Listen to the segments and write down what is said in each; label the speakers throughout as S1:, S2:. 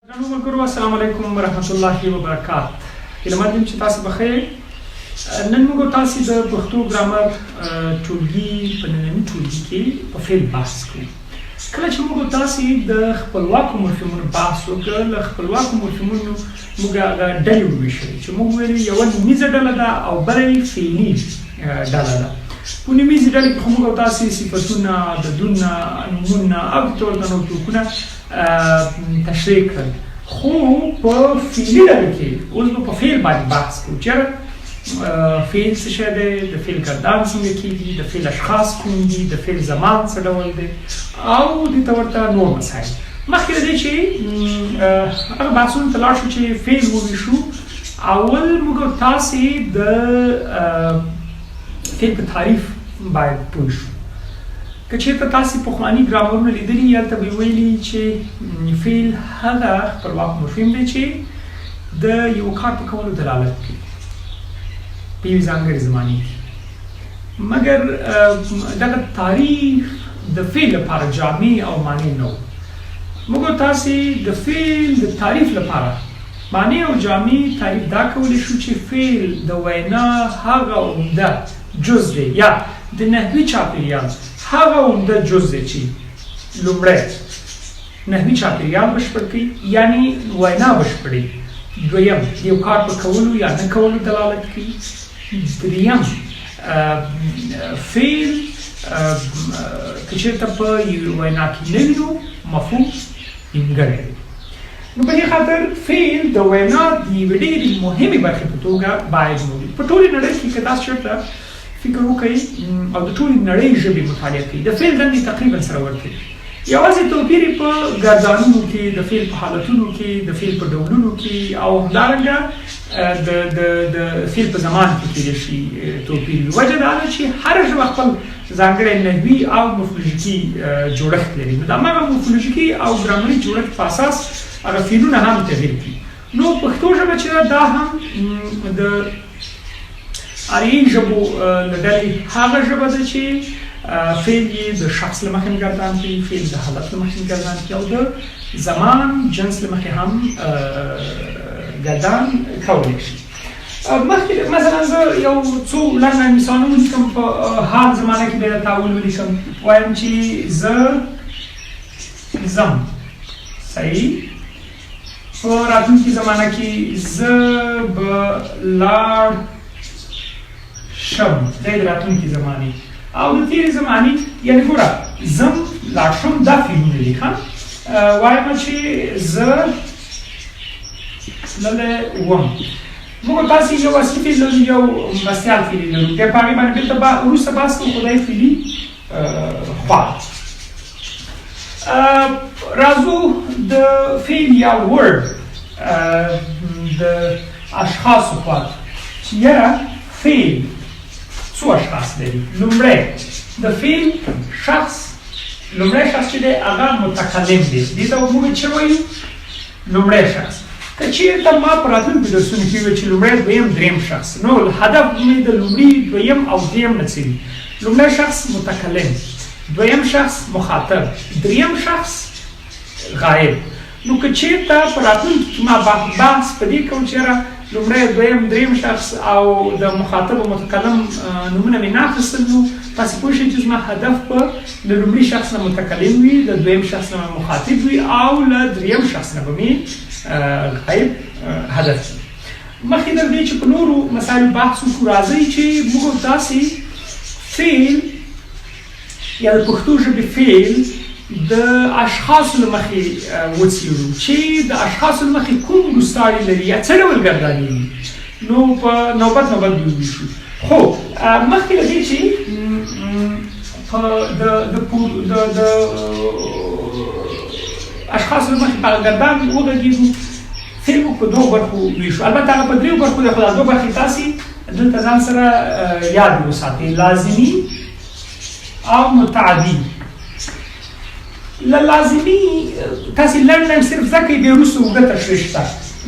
S1: درنو ملګرو السلام علیکم ورحمت الله وبرکات. هیله مند یم چې تاسو بخیر. نن موږ تاسو د پښتو ګرامر ټولګي په ننني ټولګي کې په فعل بحث کوو. کله چې موږ تاسو د خپلواکو مورفیمونو بحث وکړ، له خپلواکو مورفیمونو موږ هغه ډلې وویشلې چې موږ ویلې یوه نومیزه ډله ده او بله فعلي ډله ده. په نومیزې ډلې کې خو موږ تاسو صفتونه، عددونه، نومونه او ټول د نور توکونه تشریح کړل. خو په فعلي ډله کې اوس به په فعل باندې بحث کوو چې فعل څه شی دی، د فعل ګردان څنګه کېږي، د فعل اشخاص کوم دي، د فعل زمان څه ډول دی او دې ته ورته نور مسایل. مخکې له دې چې هغه بحثونو ته لاړ شو چې فعل وویشو، اول موږ تاسې د فعل په تعریف باید پوه شو. که چېرته تاسې پخواني ګرامرونه لیدلي هلته به یې ویلي چې فعل هغه خپلواک مورفیم دی چې د یو کار په کولو دلالت کوي په یوې ځانګړې زمانې کې، مګر دغه تعریف د فعل لپاره جامع او معنی نه و. موږ تاسې د فعل د تعریف لپاره معنی او جامع تعریف دا کولی شو چې فعل د وینا هغه عمده جز دی یا د نحوي چاپېریال هغه عمده جز دی چې لومړی نحوي چاپېریال بشپړ کوي، یعنی وینا بشپړوي. دویم د یو کار په کولو یا نه کولو دلالت کوي. دریم فعل که چېرته په یوې وینا کې نه وي نو مفهوم نیمګړی دی. نو په دې خاطر فعل د وینا د یوې ډېرې مهمې برخې په توګه باید موجود. په ټولې نړۍ کې که تاسو چېرته فکر وکړئ او د ټولې نړۍ ژبې مطالعه کوئ، د فعل دندې تقریبا سره ورته دي. یوازې توپیر یې په ګردانونو کې، د فعل په حالتونو کې، د فعل په ډولونو کې او همدارنګه د فعل په زمان کې کېدای شي توپیر وي. وجه دا ده چې هره ژبه خپل ځانګړی نحوي او مورفولوژیکي جوړښت لري. نو د هماغه مورفولوژیکي او ګرامري جوړښت په اساس هغه فعلونه هم تغیر کړي. نو پښتو ژبه چې دا هم د آریایي ژبو له ډلې هغه ژبه ده چې فعل یې د شخص له مخې ګردان کوي، فعل د حالت له مخې ګردان کوي او د زمان جنس له مخې هم ګردان کولی شي. مخکې مثلا زه یو څو لنډ مثالونه ولیکم، په حال زمانه کې به یې تعامل ولیکم. وایم چې زه ځم، صحیح. په راتلونکي زمانه کې زه به لاړ شم، دا د راتلونکي زمانې. او د تېرې زمانې یعنې ګوره ځم، لاړ شم، دا فعلونه دي. وایم چې زه تللی وم. موږ تاسې یو اصلي فعل لرو، یو مرستیال فعلي لرو. بیا په هغې باندې بېرته وروسته بحث کوو، خو دا یې فعلي خوا. راځو د فعل یا ورډ د اشخاصو خوا چې یاره فعل څو اشخاص لري. لومړی د فعل شخص، لومړی شخص چې دی هغه متکلم دی، دې ته موږ څه وایو؟ لومړی شخص. که چېرته ما په راتلونکو درسونو کې وویل چې لومړی، دویم، دریم شخص، نو هدف مې د لومړي، دویم او دریم نه څه وي؟ لومړی شخص متکلم، دویم شخص مخاطب، دریم شخص غایب. نو که چېرته په راتلونکي کې ما بحث په دې کوم چې لومړی، دویم، دریم شخص او د مخاطب او متکلم نومونه مې نه اخیستل، نو تاسې پوه شئ چې زما هدف به له لومړي شخص نه متکلم وي، له دویم شخص نه مخاطب وي او له دریم شخص نه به مې غایب هدف وي. مخکې تر دې چې په نورو مسایلو بحث وکړو، راځئ چې موږ تاسې فعل یا د پښتو ژبې فعل د اشخاصو له مخې وڅېړو چې د اشخاصو له مخې کوم ګوستاړي لري یا څه ډول ګردانې وي. نو په نوبت دې وویشو. خو مخکې له دې چې د اشخاصو له مخې په ګردان وغږېږو، فعل موږ په دوو برخو وویشو. البته هغه په دریو برخو دی، خو دا دوه برخې تاسې دلته ځان سره یاد وساتئ: لازمي او متعدي. لازمي تاسې لنډ صرف زده کوئ، بیا وروسته اوږده تشریح شته.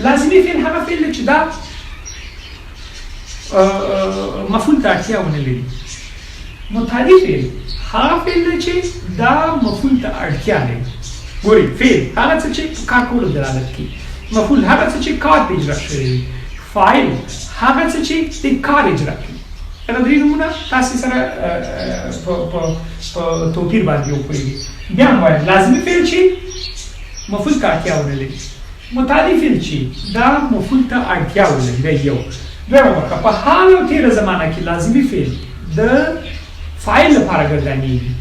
S1: لازمي فعل هغه فعل دی چې دا مفعول ته اړتیا ونه لري. متعدي فعل هغه فعل دی چې دا مفعول ته اړتیا لري. ګوري فعل هغه څه چې کار کولو دلالت کوي، مفعول هغه څه چې کار په اجرا شوی، فاعل هغه څه چې د کار اجرا کوي. دا درې نومونه تاسو سره په توپیر باندې وپوهیږئ. بیا هم وایم لازمي فعل چې مفعول ته اړتیا ونه لري، متعدي فعل چې دا مفعول ته اړتیا ولري. دا یو. دویمه برخه په حال او تېره زمانه کې لازمي فعل د فاعل لپاره ګردانېږي،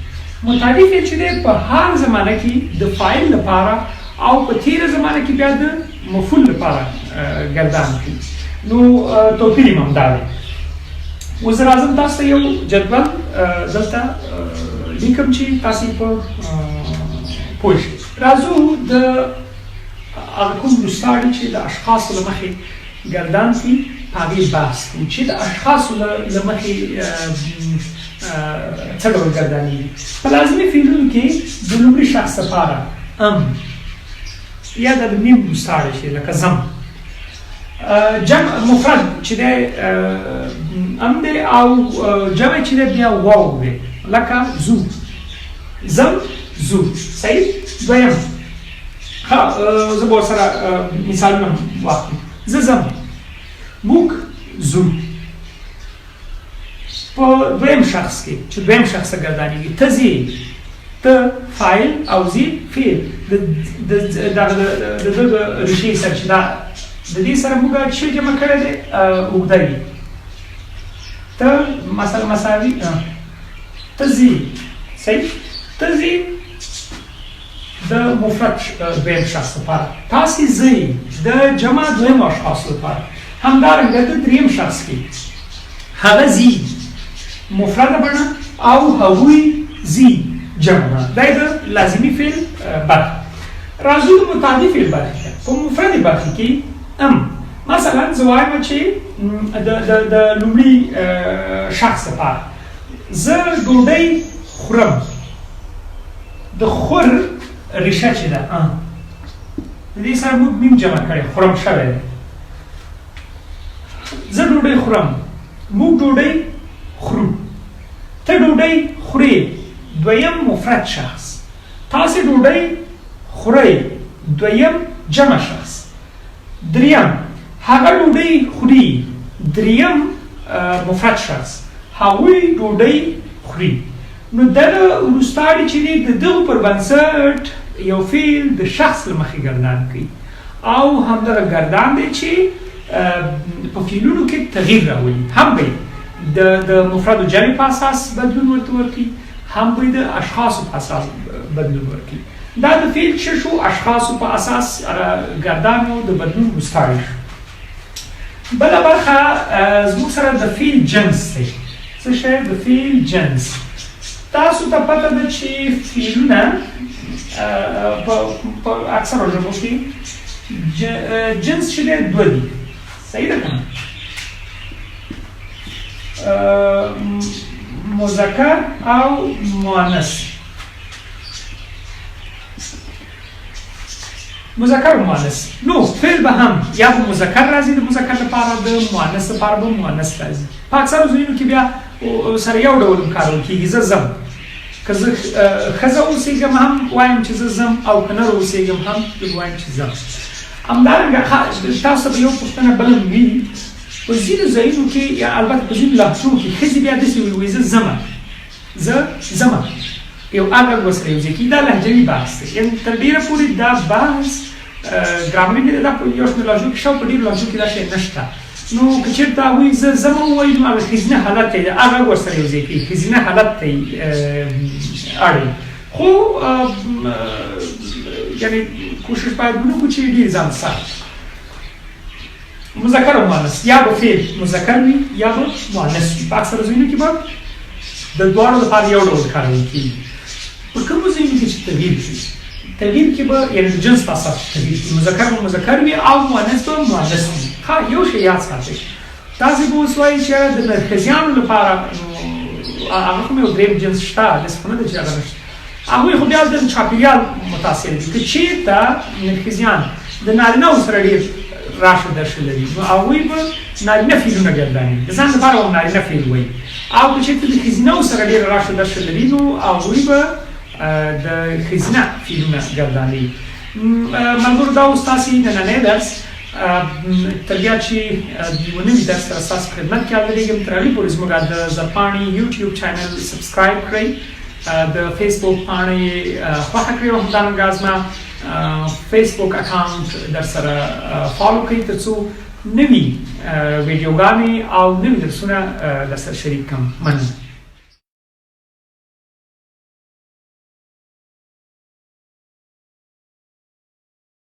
S1: متعدي فعل چې دی په حال زمانه کې د فاعل لپاره او په تېره زمانه کې بیا د مفعول لپاره ګردان کوي. نو توپیر یې هم دا دی. اوس زه راځم تاسو ته یو جدول دلته لیکم چې تاسو یې په پوه شئ. راځو د هغه کوم روستاړي چې د اشخاصو له مخې ګردان کړي په هغې بحث کوو چې د اشخاصو له مخې څه ډول ګردانېږي. په لازمي فعلونو کې د لومړي شخص لپاره یا د نیم روستاړی شي لکه زم، جمع مفرد چې دی دی او جمع چې دی بیا واو دی لکه زو، زم زو. صحیح. دویم زه به ورسره مثالونه واخلم. زه زم، موږ زو. په دویم شخص کې چې دویم شخص ګردانېږي ته ځې، ته فاعل او زی فعل د ده د ریښې سرچینه د دې سره موږ چې جمع کړی دی اوږده وي. ته مثلا مساوي ته ځې. صحیح. ته ځې د مفرد دویم شخص لپاره، تاسې ځئ د جمع دویم اشخاصو لپاره. همدارنګه د دریم شخص کې هغه ځي مفرده بڼه او هغوی ځي جمع بڼه. دا د لازمي فعل برخه. راځو د متعدي فعل برخې ته. په مفردې برخې کې مثلا زه وایم چې د لومړي شخص لپاره زه ډوډۍ خورم. د خور ریشه چې ده د دې سره موږ میم جمع کړی خورم شوی دی. زه ډوډۍ خورم، موږ ډوډۍ خورو. ته ډوډۍ خورې دویم مفرد شخص، تاسې ډوډۍ خورئ دویم جمع شخص. دریم هغه ډوډۍ خوري دریم مفرد شخص، هغوی ډوډۍ خوري. نو دغه وروستاړي چې دي د دغو پر بنسټ یو فعل د شخص له مخې ګردان کوي او همدغه ګردان دی چې په فعلونو کې تغییر راولي. هم به د مفرد و جمع په اساس بدلون ورته ورکوي، هم به د اشخاصو په اساس بدلون ورکوي. دا د فعل چې شو اشخاصو په اساس ګردان او د بدلون وروستاړي شو. بله برخه زموږ سره د فعل جنس دی. څه شی؟ د فعل جنس. تاسو ته پته ده چې فعلونه په اکثرو ژبو کې جنس چې دی دوه دي. صحیح ده که نه؟ مذکر او مؤنث. مذکر و مؤنث. نو فعل به هم یا به مذکر راځي د مذکر لپاره، د مؤنث لپاره به مؤنث راځي. په اکثرو ځایونو کې بیا سره یو ډول کارول کېږي. زه ځم، که زه ښځه اوسېږم هم وایم چې زه ځم، او که نر اوسېږم هم وایم چې ځم. همدارنګه تاسو ته به یو پوښتنه بله وي په ځینو ځایونو کې، یا البته په ځینو لهجو کې ښځې بیا داسې وایي زه ځمه، زه ځمه، یو غږ ورسره یو ځای کېږي. دا لهجوي بحث دی. یعنې تر ډېره پورې دا بحث ګرامري نه دی، دا په یو شمېر لهجو کې شته او په ډېرو لهجو کې دا شی نشته. نو که چېرته هغوی زه ځمه ووایي نو هغه ښځینه حالت ته یې هغه ورسره یو ځای کوي، ښځینه حالت ته یې اړوي. خو یعنې کوشش باید ونه کړو چې ډېر ځان سخت. مذکر و مؤنث، یا به فعل مذکر وي یا به مؤنث وي. په اکثرو ځایونو کې به د دواړو لپاره یو ډول کارول کېږي. په کومو ځایونو کې چې تغییر کوي، تغییر کې به یعنې د جنس په اساس تغییر کوي. مذکر به مذکر وي او مؤنث به مؤنث وي. یو شی یاد ساتئ، تاسې به اوس وایئ چې د نرښځیانو لپاره هغه کوم یو درېیم جنس شته، داسې خو نه ده چې هغه نشته. هغوی خو بیا د چاپېریال متاثر دي. که چېرته نرښځیان د نارینهو سره ډېر راشه درشه لري نو هغوی به نارینه فعلونه ګردانوي، د ځان لپاره به نارینه فعل وایي. او که چېرته د ښځینهو سره ډېره راشه درشه لري نو هغوی به د ښځینه فلمونه ګردانوي. ملګرو دا اوس تاسې نننی درس تر بیا چې یوه نوي درس سره ستاسو خدمت کې حاضرېږم تر هغې پورې زموږ د زرپاڼې یوټیوب چینل سبسکرایب کړئ، د فیسبوک پاڼه یې خوښه کړئ او همدارنګه زما فیسبوک اکاونټ در سره فالو کړئ تر څو نوي ویډیوګانې او نوي درسونه در سره شریک کړم. مننه.